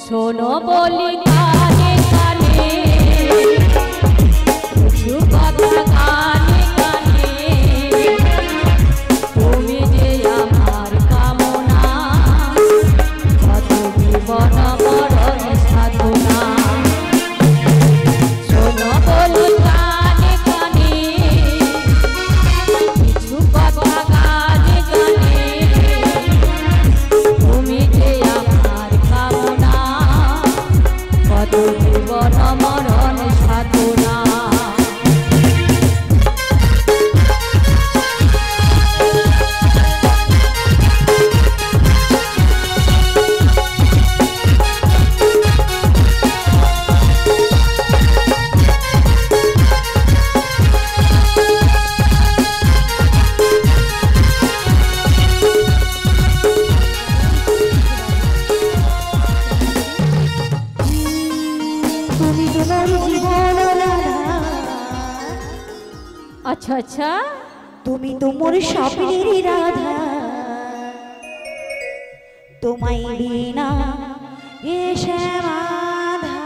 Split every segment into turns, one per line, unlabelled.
শোনো বলি কানে কানে কিছু কথা কানে কানে তুমি যে আমার কামনা কত জীবন মরণ সাধনা শোনো বলি কানে কানে কিছু কথা কানে কানে তুমি যে আমার কামনা কত জীবন মরণ সাধনা अच्छा अच्छा
তুমি তো মোর স্বপ্নের রাধা তোমায় বিনা এসে রাধা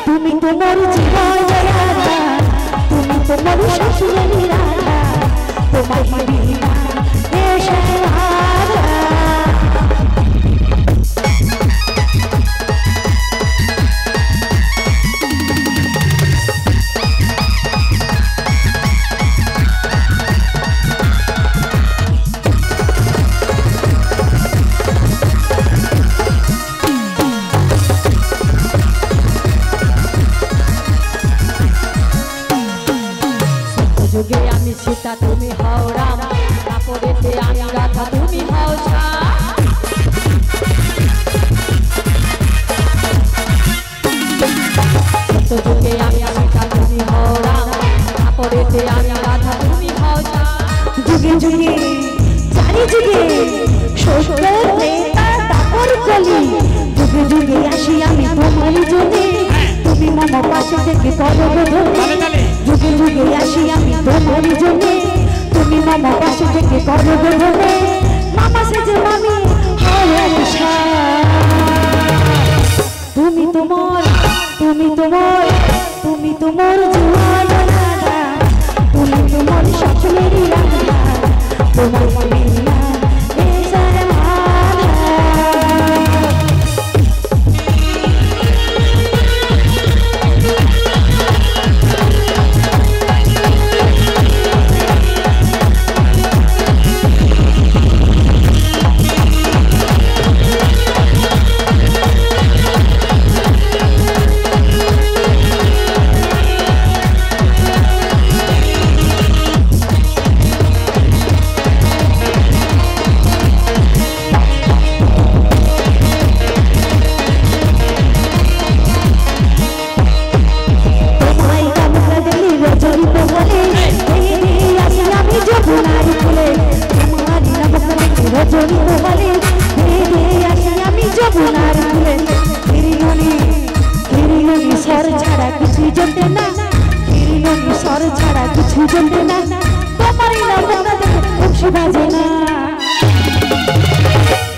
তুমি তো মোর জীবন রাধা তুমি তো মোর স্বপ্নের রাধা তোমায় বিনা এসে রাধা
যুগে আমি সীতা তুমি হও রাম তারপরেতে আমি রাধা তুমি হও যুগে আমি সীতা তুমি হও রাম তারপরেতে আমি রাধা তুমি হও
যুগে যুগে চারি যুগে সত্য ত্রেতা দাপর কলি যুগে যুগে আসি আমি তোমার জন্য তুমি মম পাশে থেকে করো ধরে যুগে যুগে আসি আমি তোমার জন্য তুমি মম পাশে থেকে করো ধরে মামা সেজে মামি তুমি তোমার তুমি তোমার তুমি তোমার জীবন রাধা তুমি তোমার স্বপ্নের রাধা তোমার বিনা এসে রাধা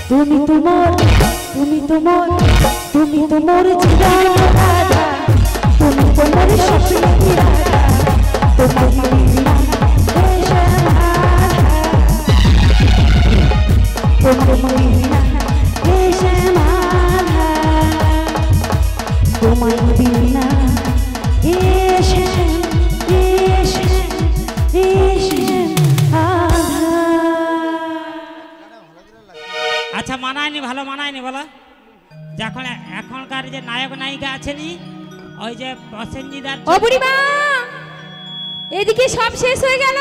তুমি তোমার তুমি তোমার তুমি তোমার জীবন রাধা তুমি তোমার স্বপ্নের রাধা তোমার বিনা এসে রাধা তোমার বিনা এসে রাধা তোমার বিনা এসে এসে এসে
আচ্ছা মানায়নি ভালো মানায়নি বলো যখন এখনকার যে নায়ক নায়িকা আছেনি ওই যে প্রসেনজিৎ আর
ও বুড়িমা
এদিকে সব শেষ হয়ে গেল।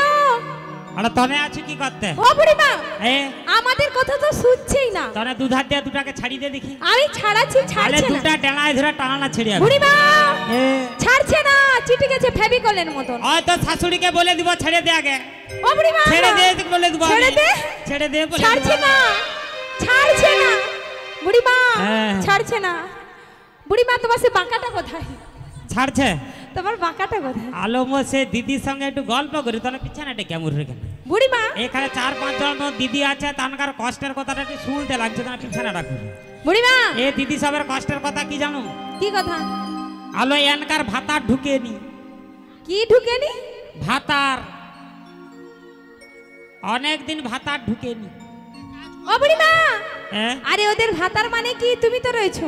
আরে তনে আছো কি করতে?
ও বুড়িমা,
এ
আমাদের কথা তো শুনছেই না।
তনে দুধ হাত দিয়ে দুটাকে ছাড়ি দে দেখি।
আমি ছাড়াচ্ছি,
আরে
ছাড়ছে না।
দুটা ডানায় ধরে টানা ছেড়ে যাবে।
বুড়িমা
এ
ছাড়ছে না, চিটে গেছে ফেভিকলের মতন।
ওই তো শাশুড়িকে বলে দিব ছেড়ে দে আগে।
ও বুড়িমা
ছেড়ে দে বলে দিব।
ছেড়ে দে,
ছেড়ে দে বলে।
ছাড়ছে না, ছাড়ছে না বুড়িমা,
হ্যাঁ।
ছাড়ছে না। বুড়িমা তোমার সে বাঁকাটা কোথায়?
ছাড়ছে।
তোমার বাঁকাটা কোথায়?
আলমো সে দিদির সঙ্গে একটু গল্প করি তনে পিছানাটা কেমন রেখে।
বুড়িমা
এখানে 4-5 জন দিদি আছে, তানকার কষ্টের কথাটা একটু শুনতে লাগছে, তনে পিছানাটা করি।
বুড়িমা
এ দিদি সবের কষ্টের কথা কি জানো?
কি কথা?
আলো এনকার ভাতার ঢুকেনি।
কি ঢুকেনি?
ভাতার অনেক দিন ভাতার ঢুকেনি।
ও বুড়িমা,
হ্যাঁ
আরে ওদের ভাতার মানে কি? তুমি তো রয়েছো।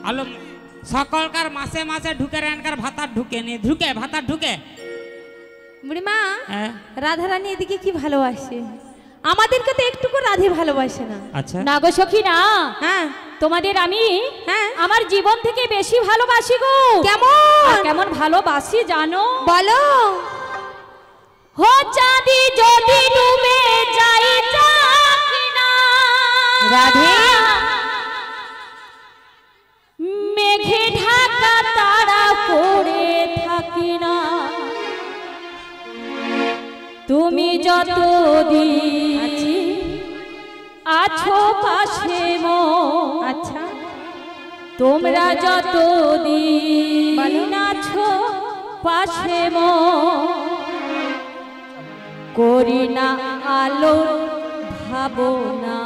আলো সকলকার মাসে মাসে ঢুকে এনকার ভাতার ঢুকেনি। ঢুকে ভাতার ঢুকে।
বুড়িমা
হ্যাঁ
রাধারানী এদিকে কি ভালোবাসে, আমাদেরকে তো একটুকু রাধে ভালোবাসে না।
আচ্ছা
না গো সখী না,
হ্যাঁ
তোমাদের আমি
হ্যাঁ
আমার জীবন থেকে বেশি ভালোবাসি গো।
কেমন?
আর কেমন ভালোবাসি জানো?
বলো।
হো চাঁদি যদি ডুবে যাই চাকি না
রাধে।
মেঘে ঢাকা তারা পড়ে থাকি না, তুমি যতদিন আছো পাশে মো,
আচ্ছা
তোমরা যতদিন
বলো।
আছো পাশে মো, করি না আলো ভাবনা,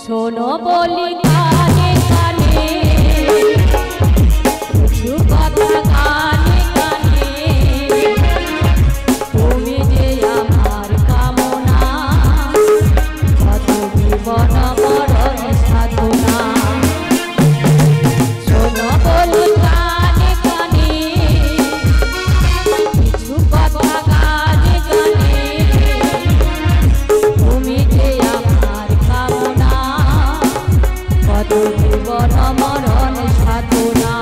শোনো বলি কানে কানে, কিছু কথা কানে কানে, তুমি যে আমার কামনা, কত জীবন মরণ সাধনা, শোনো বলি কানে কানে, কিছু কথা কানে কানে, তুমি যে আমার কামনা, কত জীবন মরণ সাধনা।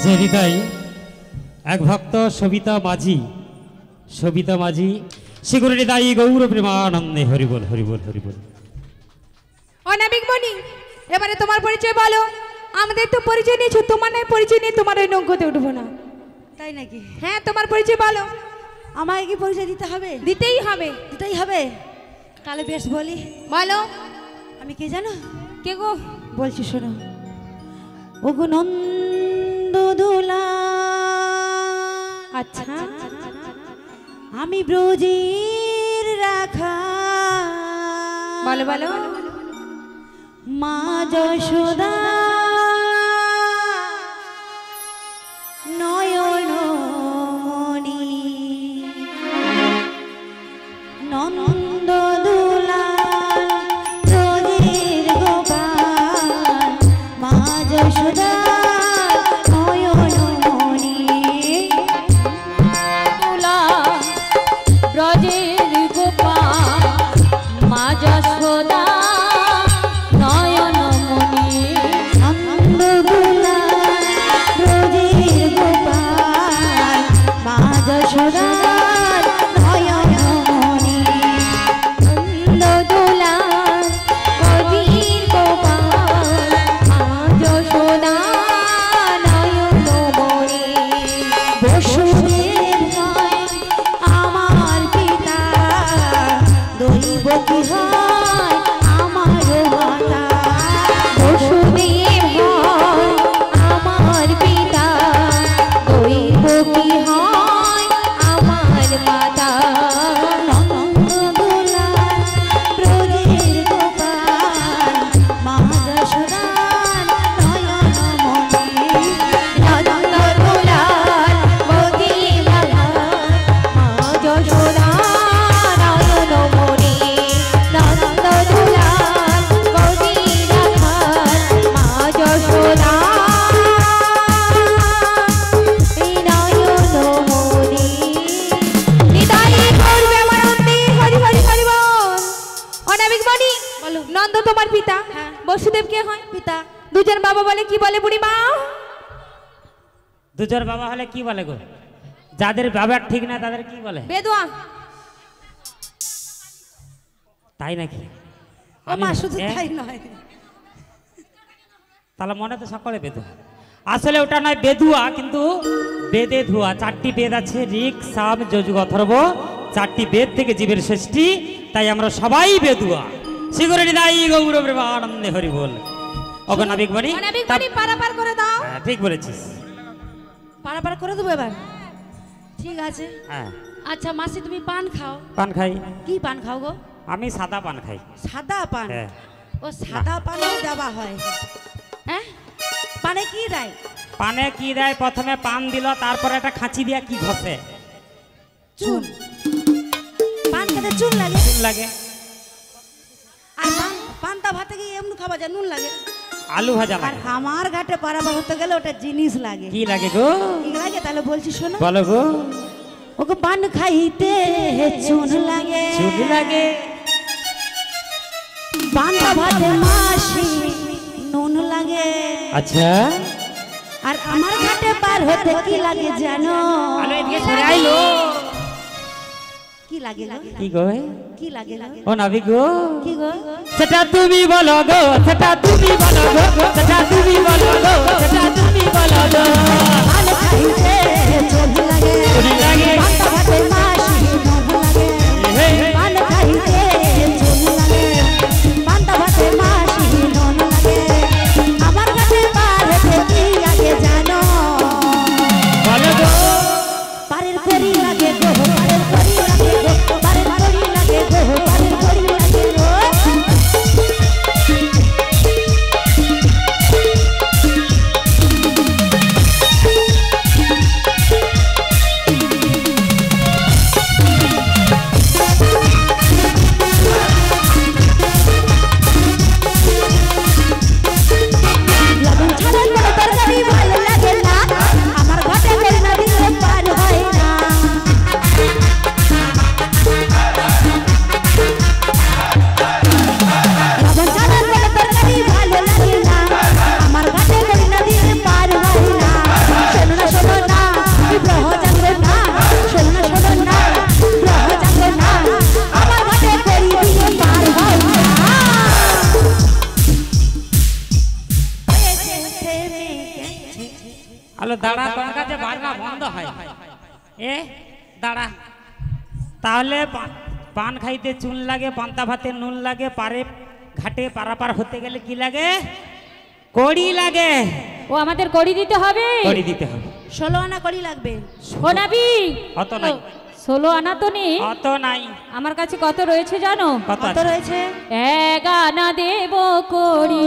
যে হৃদয় এক ভক্ত সবিতা মাঝি, সবিতা মাঝি সেগুলো হৃদয় গৌর প্রেমানন্দে হরিবল হরিবল হরিবল।
অনামিক মণি, এবারে তোমার পরিচয় বলো। আমাদের তো পরিচয় নিয়েছো, তোমার নয় পরিচয় নিয়ে তোমার ওই নৌকোতে উঠবো না।
তাই নাকি?
হ্যাঁ তোমার পরিচয় বলো।
আমায় কি পরিচয় দিতে হবে?
দিতেই হবে।
দিতেই হবে। তাহলে বেশ বলি।
বলো।
আমি কে জানো?
কে গো?
বলছি শোনো। ওগো নন্দদোলা,
আচ্ছা
আমি ব্রজের রাখা।
বলো বলো।
মা যশোদা নয়নমণি, নন্দদোলা ব্রজের গোপাল, মা যশোদা
দুজোর বাবা হলে কি বলে গো? যাদের বাবা ঠিক না তাদের কি বলে?
বেদুয়া।
তাই নাকি?
ও মা শুধু তাই নয়,
তাহলে মনে তো সকলে বেদুয়া। আসলে ওটা নয় বেদুয়া, কিন্তু বেদে ধুয়া। 4টি বেদ আছে, ঋক, সাম, যজুর, অথর্ব। 4টি বেদ থেকে জীবের সৃষ্টি, তাই আমরা সবাই বেদুয়া। শিগরে নিদাই গৌর প্রেমানন্দে হরি বল। ওগো নাবিক বাণী,
নাবিক বাণী পারাপার করে দাও।
হ্যাঁ, ঠিক বলেছিস।
পারাপার করে দেবো এবার, ঠিক আছে।
হ্যাঁ,
আচ্ছা মাসি তুমি পান খাও।
পান খাই।
কি পান খাও গো?
আমি সাদা পান খাই।
সাদা পান?
হ্যাঁ।
ও সাদা পানও দেওয়া হয়? হ্যাঁ, পানে কি দেয়?
পানে কি দেয়? প্রথমে পান দিল, তারপরে একটা খাঁচি দিয়া কি ঘষে?
চুন। পান খেতে চুন লাগে?
চুন লাগে।
আর পান্তা ভাতে কি এমনি খাওয়া যায়? নুন লাগে।
আলু ভাজা
আর
লাগে।
আমার ঘাটে পারাপার হতে গেলে ওটা জিনিস লাগে।
কি লাগে গো?
কি লাগে তাহলে বলছি শোনো।
বলো গো।
ওকে পান খাইতে চুন লাগে।
চুন লাগে।
পান্তা ভাতে মাসি নুন লাগে।
আচ্ছা,
আর আমার ঘাটে পার হতে কি লাগে জানো?
আলো এদিকে সরে আইলো।
কি লাগে গো?
কি গো?
কি লাগে গো?
ও নাবিক গো।
কি গো?
সেটা তুমি বলো গো, সেটা তুমি বলো গো, সেটা তুমি বলো গো, সেটা তুমি বলো গো।
পান খাইতে চুন লাগে।
চুন লাগে।
পান্তা ভাতে মাসি নুন লাগে।
হে,
পান খাইতে চুন লাগে। পান্তা ভাতে মাসি নুন লাগে। আমার ঘাটে পার হতে কি লাগে জানো?
বলো গো।
পারের করি লাগে গো, পারের করি লাগে গো, পারের করি লাগে গো, পারের করি লাগে গো। লবণ ছাড়া কোনো তরকারি ভালো লাগে না, আমার ঘটে করে না দিলে পার হয় না। লবণ ছাড়া কোনো তরকারি ভালো লাগে না, আমার ঘটে করে না দিলে পার হয় না। শোনো না শোনো না, বিগ্রহ জাগো না, শোনো না শোনো না, বিগ্রহ জাগো না, আমার ঘটে করি দিয়ে পার হয় না।
আলো দাঁড়া, তোমার কাছে বাজনা বন্ধ হয়। এ দাঁড়া। তাহলে পান খাইতে চুন লাগে, পান্তা ভাতে নুন লাগে, পারে ঘাটে পারাপার হতে গেলে কি লাগে? কড়ি লাগে।
ও আমাদের কড়ি দিতে হবে।
কড়ি দিতে হবে।
16 আনা করি লাগবে।
ও নাবি,
অত নাই।
16 আনা তো নেই।
অত নাই।
আমার কাছে কত রয়েছে জানো?
কত
কত
আছে?
রয়েছে?
1 আনা দেব কড়ি,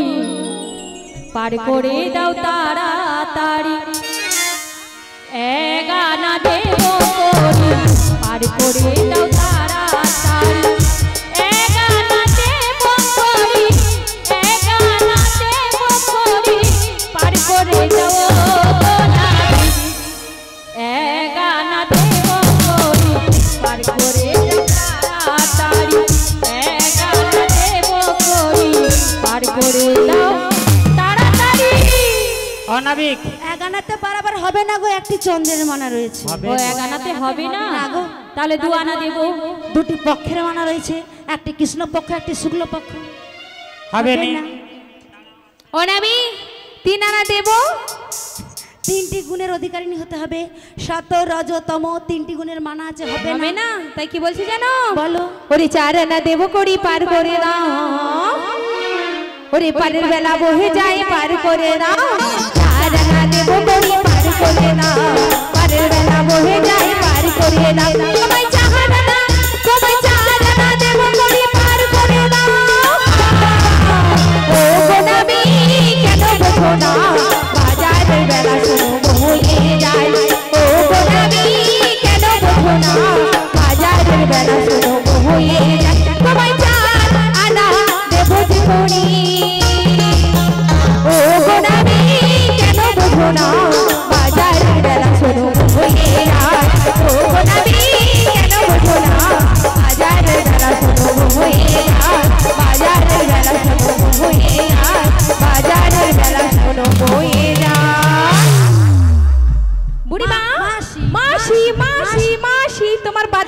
পার করে দাও তাড়াতাড়ি। 1 আনা দেব কড়ি, পার করে দাও তাড়াতাড়ি। 1 আনা দেব কড়ি, 1 আনা দেব কড়ি, পার করে দাও নাবি। 1 আনা দেব কড়ি, পার করে দাও তাড়াতাড়ি। 1 আনা দেব কড়ি, পার করে দাও তাড়াতাড়ি।
ও নাবিক,
1 আনাতে পারাপার হবে না গো, একটি চন্দ্রের মানা রয়েছে।
হবে।
ও 1 আনাতে হবে না?
না গো।
তাহলে 2 আনা দেব।
দুটি পক্ষের মানা রয়েছে, একটি কৃষ্ণ পক্ষ, একটি শুক্ল পক্ষ।
হবে নি।
ও নাবি, 3 আনা দেব।
3টি গুণের অধিকারিণী হতে হবে। সত রজ তম 3টি গুণের মানা আছে, হবে
হবে
না।
না? তাই কি বলছি জানো?
বলো।
ওরে 4 আনা দেব কড়ি, পার করে দাও। ওরে পারের বেলা বহে যায়, পার করে দাও। 4 আনা দেব কড়ি, পার করে দাও। পারের বেলা বহে যায়, পার করে দাও। তোমায় 4 আনা, তোমায় 4 আনা দেব কড়ি, পার করে দাও। ও গো নাবি কেন বোঝো না, বাজারের বেলা শুনো বয়ে যায়। ও গো নাবি কেন বোঝো না, বাজারের বেলা শুনো বয়ে যায়। তোমায় 4 আনা দেব যে কড়ি, ও গো নাবি কেন বোঝো না,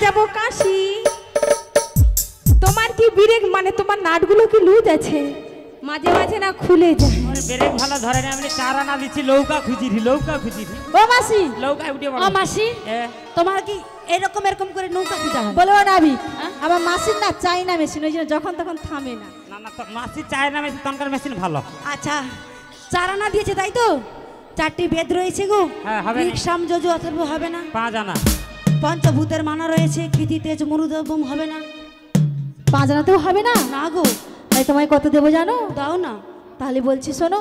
যাব কাশি। তোমার কি ব্রেক মানে তোমার নাটগুলো কি লুজ আছে? মাঝে মাঝে না খুলে যায়।
ওরে ব্রেক ভালো ধরে না, আমি 4 আনা দিচ্ছি, লৌকা খুঁজিরি
ও মাসি,
লৌকা উঠে
ও মাসি, তোমার কি এরকম করে নৌকা খুঁজা হয়?
বলো নাবি আমার মাসির না চাই না মেশিন, ওই জন্য যখন তখন থামে না।
না না, মাসি চায় না মেশিন, তনকার মেশিন ভালো।
আচ্ছা, 4 আনা দিয়েছে তাই তো? 4টি বেদ রয়েছে গো।
হ্যাঁ, হবে না।
ঋক্ সাম যজু অথর্ব হবে না?
5 আনা।
পঞ্চভূতের মানা রয়েছে, কৃতি তেজ মরুদ্যম হবে না?
5 আনাতেও হবে না?
না গো।
তাই তোমায় কত দেবো জানো?
দাও না।
তাহলে বলছি শোনো,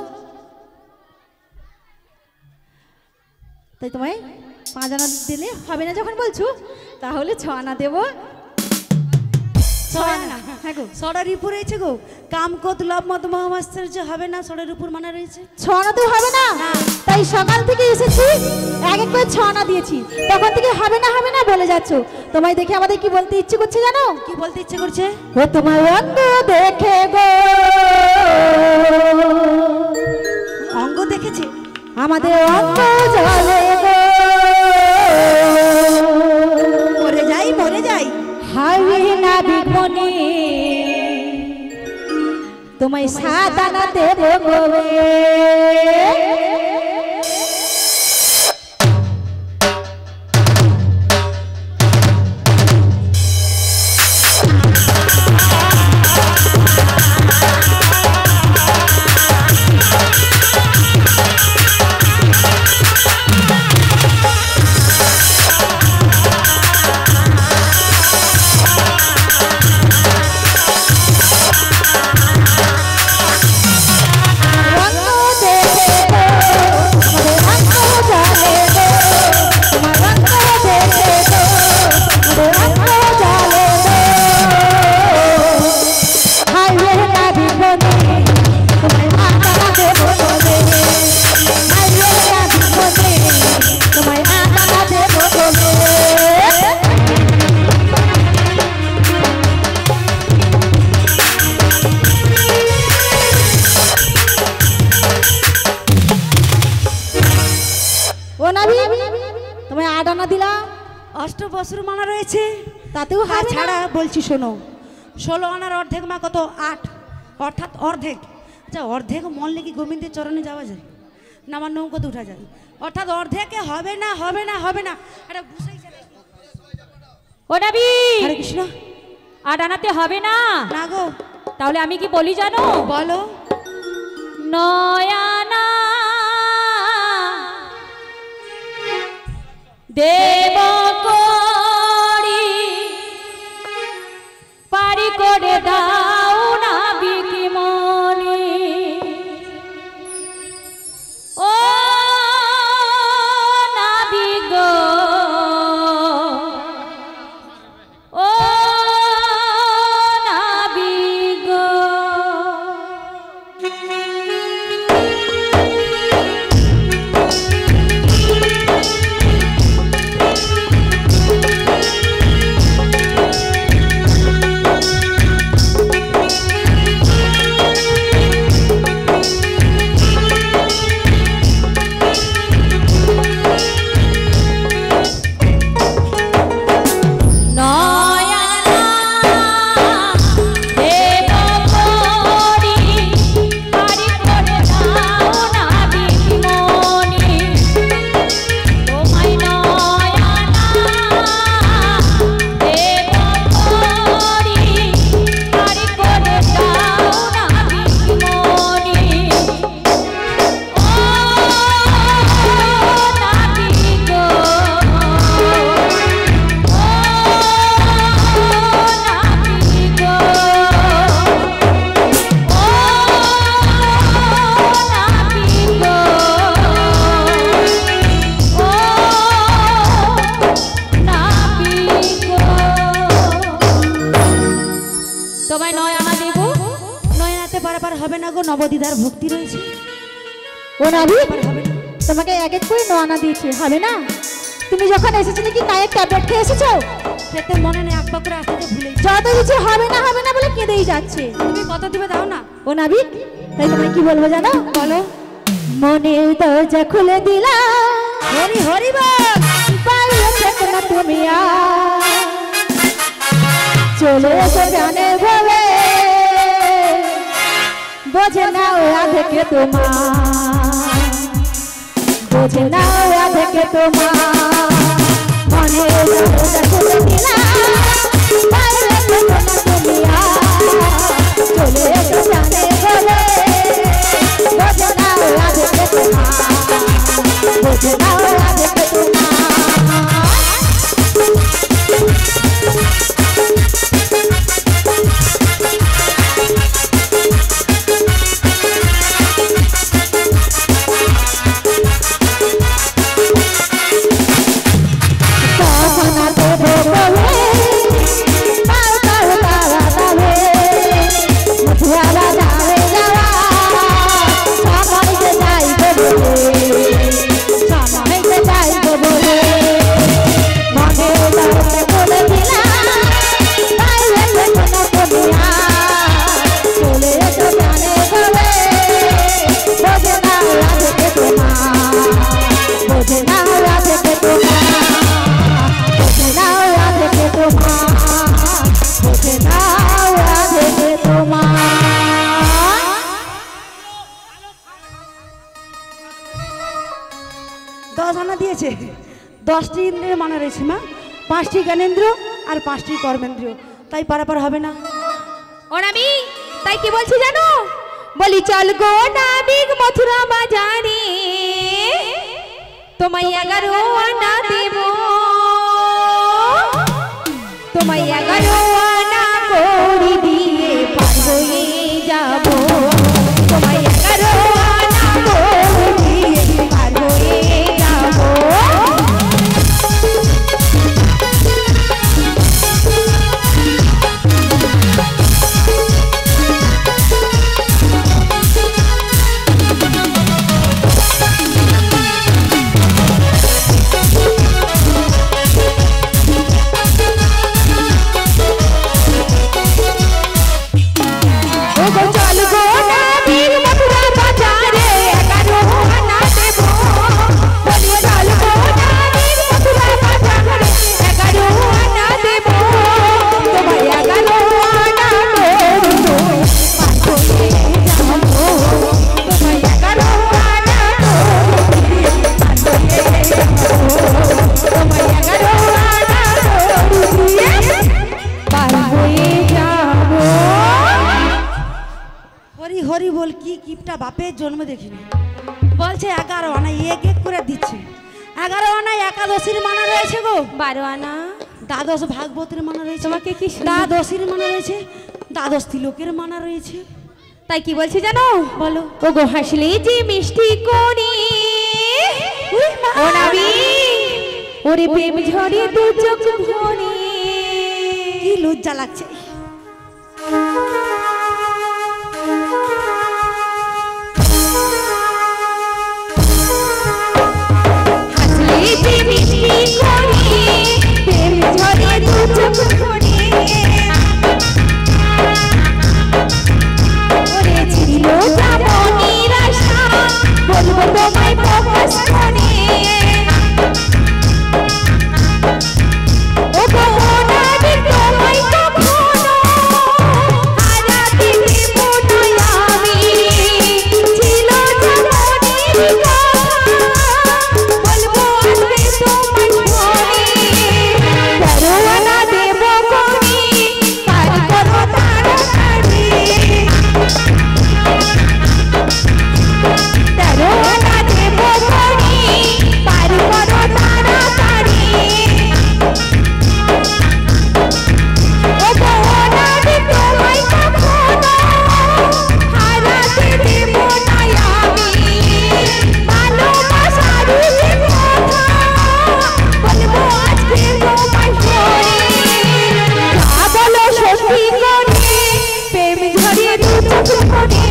তাই তোমায় 5 আনা দিলে হবে না যখন বলছো, তাহলে 6 আনা দেবো।
6 আনা?
হ্যাঁ গো।
ষড়ের উপর রয়েছে গো, কাম ক্রোধ লোভ মদ মোহ মাৎসর্য হবে না? ষড়ের উপর মানা রয়েছে।
6 আনাতেও হবে না? তাই সকাল থেকে এসেছি, এক এক করে 6 আনা দিয়েছি, তখন থেকে হবে না বলে যাচ্ছ। তোমায় দেখে আমাদের কি বলতে ইচ্ছে করছে জানো?
কি বলতে ইচ্ছে করছে?
ও তোমার অঙ্গ দেখে গো,
অঙ্গ দেখেছে?
আমাদের অঙ্গ জলে গো,
মরে যাই
হাই না বিঘ্নে, তোমায় 7 আনা দেবো গো। তোমায় 8 আনা দিলাম,
অষ্টবসুর মানা রয়েছে,
তাতেও হবে
ছাড়া
না।
বলছি শোনো, 16 আনার অর্ধেক মা কত? 8, অর্থাৎ অর্ধেক। আচ্ছা, অর্ধেক মনলে কি গোবিন্দের চরণে যাওয়া যায় না? আমার নৌকোতে উঠা যায়, অর্থাৎ অর্ধেকে হবে না। এটা বুঝাইছে নাকি?
ও নবী,
হরে কৃষ্ণ।
8 আনাতে হবে না?
না গো।
তাহলে আমি কি বলি জানো?
বলো।
9 আনা দেব করি, পারি করে দাও না বিকিমনি। ও নাবিগ, ও নাবিগ, তোমায় 9 আনা দেব।
9 আনাতে পারাপার হবে না গো, নবদিদার ভক্তি রয়েছে।
ও নাবি,
হবে না।
তোমাকে এক এক করে 9 আনা দিয়েছি, হবে না? তুমি যখন এসেছিলে কি নায়ের ট্যাবলেট খেয়ে এসেছো?
খেতে মনে নেই, এক করে আসতে ভুলে
যত কিছু হবে না বলে কেঁদেই যাচ্ছে।
তুমি কত দিবে দাও না।
ও নাবি, তাই তোমায় কি বলবো জানো?
বলো।
মনের দরজা খুলে দিলাম,
হরি হরি বল।
বাইরে থেকো না তুমি আর,
চলে এসো জানে ভাবে বোঝে না ওরা থেকে তোমার বোঝে না ওরা থেকে তোমার মনে খুলে দিলাম চলে এসো জানে ভাবে বোঝে না ওরা থেকে তোমার বোঝে না ওরা থেকে তোমার দিয়েছে 10টি ইন্দ্রিয় মানা রয়েছে মা 5টি জ্ঞানেন্দ্রিয় আর 5টি কর্মেন্দ্রিয় তাই পারাপার হবে না
ও নামি তাই কি বলছি জানো বলি চল গো নাবিক মথুরা বাজারে তোমায় 11 আনা দেব তোমায় 11 আনা করে দিয়ে পারবো যাব তোমায় 11 আনা করে দিয়ে পারবো যাব
হরি বল কি কিপটা বাপের জন্ম দেখিনি বলছে 11 আনা এক এক করে দিচ্ছে 11 আনা একাদশীর মানা রয়েছে গো
12 আনা
দ্বাদশ ভাগবতের মানা রয়েছে
তোমাকে কি
দ্বাদশীর মানা রয়েছে দ্বাদশ তিলকের মানা রয়েছে
তাই কি বলছি জানো
বলো
ও গো হাসলে যে মিষ্টি কোনি ও নাবি ওরে প্রেম ঝরে দু চোখ ভরে
কি লজ্জা লাগছে
বলবো তোমায় প্রকাশ করে ও গহনা তোমায় কখনো হারাতে দেব না আমি ছিল জীবনের বলবো আসবে তোমার ঘরে দরওয়ানা দেব করি পার করো তাড়াতাড়ি দরওয়ানা দেব করি পার করো তাড়াতাড়ি ও গহনা তোমায় কখনো হারাতে দেব না আমি ভালোবাসার কথা বলবো আজকে তোমায় ঘরে যা বলো সত্যি করে প্রেম ঝরে দু চোখ ভরে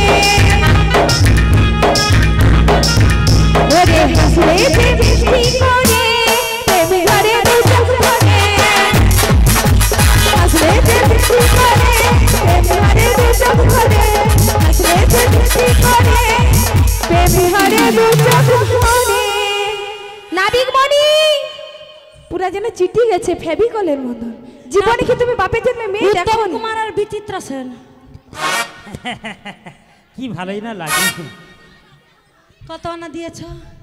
ওরে হাসলে যে মিষ্টি করে প্রেম ঝরে দু চোখ ভরে হাসলে যে মিষ্টি করে প্রেম ঝরে দু চোখ ভরে হাসলে যে মিষ্টি করে প্রেম ঝরে দু চোখ ভরে নাবিক মণি
পুরা যেন চিঠি গেছে ফেভিকলের মতন জীবনে কি তুমি বাপের জন্য মেয়ে দেখো
উত্তম কুমার আর বিচিত্রা সেন।
কি ভালোই না লাগে।
কত আনা দিয়েছ?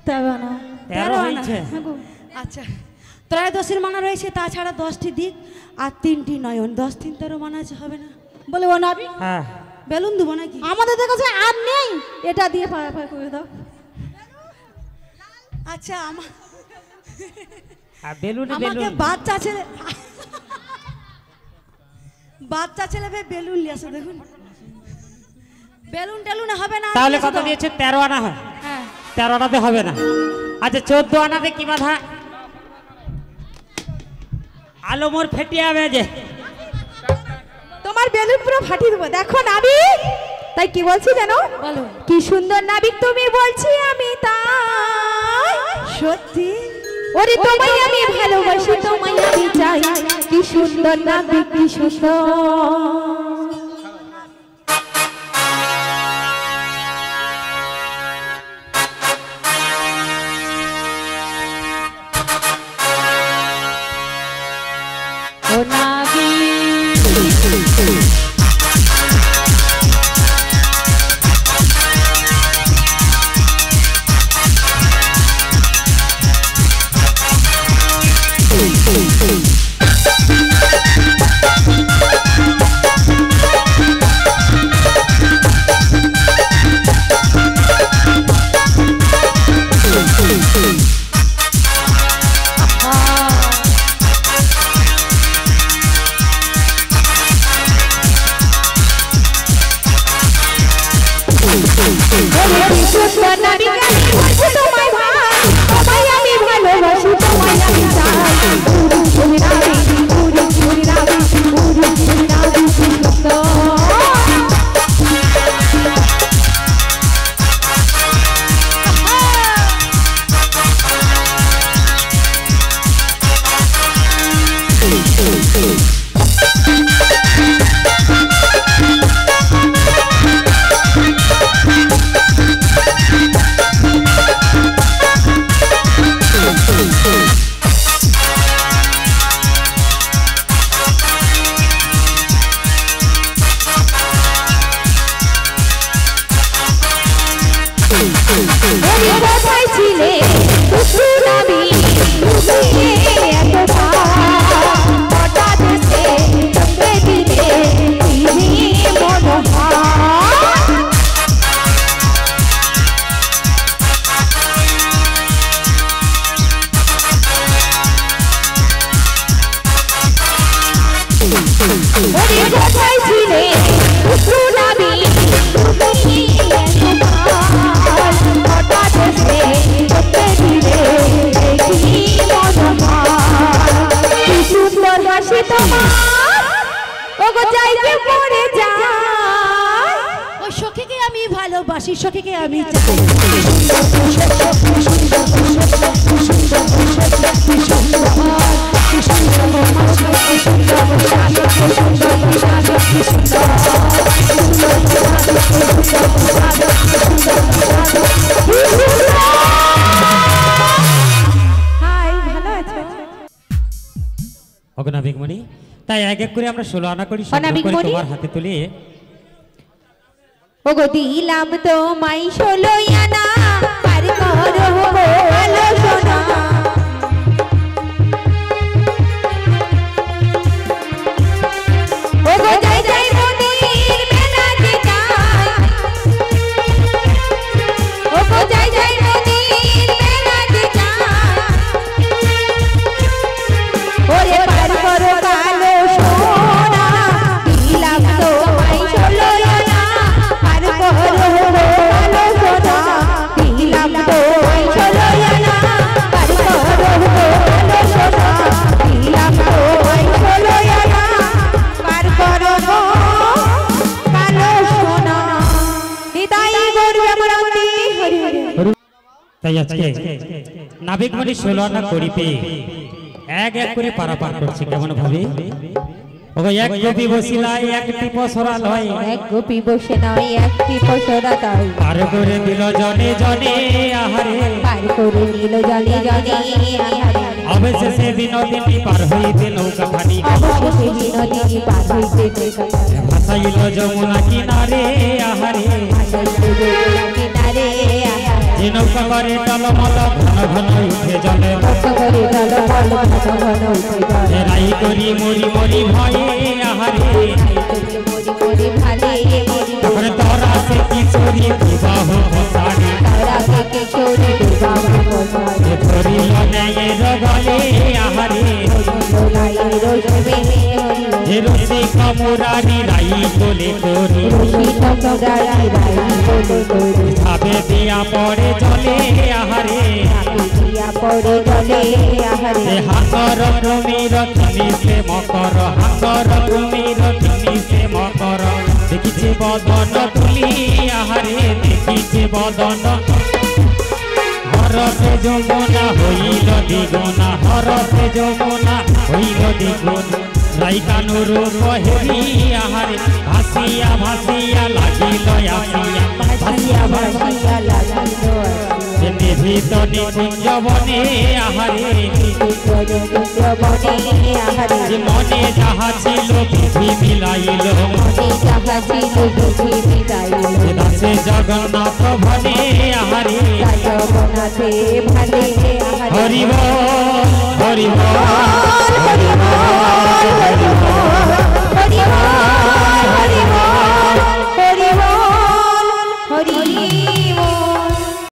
13 আনা।
13 হয়েছে।
আচ্ছা, ত্রয়োদশীর মানা রয়েছে, তাছাড়া 10টি দিক আর 3টি নয়ন, 10 3 13 মানা আছে, হবে না?
বলে ও নাবি
হ্যাঁ
বেলুন দেবো নাকি?
আমাদের কাছে আর নেই, এটা দিয়ে পার করে দাও।
আচ্ছা,
আর বেলুন
আমাকে
বেলুন
বাচ্চা ছেলে বেলুন নিয়ে আসো, দেখুন বেলুন টেলুনে হবে না।
তাহলে কত দিয়েছে? 13 আনা হয়।
হ্যাঁ
13 আনাতে হবে না। আচ্ছা 14 আনাতে কি বাধা? আলো মোর ফেটিয়ে যাবে যে।
তোমার বেলুন পুরো ফাটিয়ে দেবো, দেখো নাবি। তাই কি বলছি জানো?
বলো।
কি সুন্দর নাবিক তুমি, বলছি আমি তাই।
সত্যি?
ওরে তোমায় আমি ভালোবাসি, তোমায় আমি চাই। কি সুন্দর নাবিক, কি সুন্দর। ও নাবিক
সখীকে আমি ভালোবাসি, সখীকে আমি
অগনাবিকমণি, তাই এক এক করে আমরা 16 আনা করি,
অনাবিকমণি?
তোমার হাতে তুলে।
ওগো দিলাম তোমায় 16 আনা, পার করো ভালো সোনা। ওগো যাই যাই নদীর মেলাতে যাই, ওগো যাই যাই নদীর মেলাতে যাই। ওরে পার করো ভালো সোনা, দিলাম তোমায় 16 আনা, পার করো ভালো সোনা। দিলাম তোমায় 16 আনা, পার করো ভালো সোনা। দিলাম তোমায় 16 আনা, পার করো ভালো সোনা। নিতাই গৌর ব্রহ্মণী হরি হরি।
তাই আজকে নাবিকমণি 16 আনা করি পেয়ে এক এক করে পারাপার করছে কেমন ভাবে। ওগো এক গোপী বসিলাই একটি পসরা লয়,
এক গোপী বসে নয় একটি পসরা তাই।
পার করে দিল জনে জনে আহারে,
পার করে নিল জনে জনে আহারে।
অবশেষে বিনোদিনী পার হইতে নৌকা খানি
অবশেষে বিনোদিনী পার হইতে নৌকা খানি
ভাসাইল যমুনা কিনারে আহারে
ভাসাইল যমুনা কিনারে আহারে
যে নৌকা করে টলমল ঘন ঘন উঠে জলে
নৌকা করে টলমল ঘন ঘন উঠে জলে
রাই করি মরি মরি ভয়ে আহারে
মরি মরি ভালে মরি
তখন তোরা সে কিশোরী বিবাহ বসারে
তারা কে কিশোরী বিবাহ বসারে
ধরিল ন্যায়ের গলে আহারে
লোলাইয়ের রোজবে
যে রসিক মুরারি রাই কোলে করি
রসিক মুরারি রাই কোলে করি
ভাবে দিয়া পড়ে জলে আহারে
দিয়া পড়ে জলে আহারে
হাঙ্গর কুমির কিনিছে মকর হাঙ্গর কুমির কিনিছে মকর দেখিছে বদন তুলি আহারে দেখিছে বদন হরসে যমুনা হইল দ্বিগুণা হরসে যমুনা হইল দ্বিগুণ রাই কানুর হেরি আহারে ভাসিয়া ভাসিয়া লাগিল আসিয়া
ভাসিয়া ভাসিয়া লাগিল
নিভৃত নিকুঞ্জ বনে আহারে
বনে আহারে
মনে যাহা ছিল বিধি মিলাইল
মনে যাহা ছিল বিধি মিলাইল
দাসে জগন্নাথ ভনে আহারে
জগন্নাথে ভালে আহারে
হরিব হরিব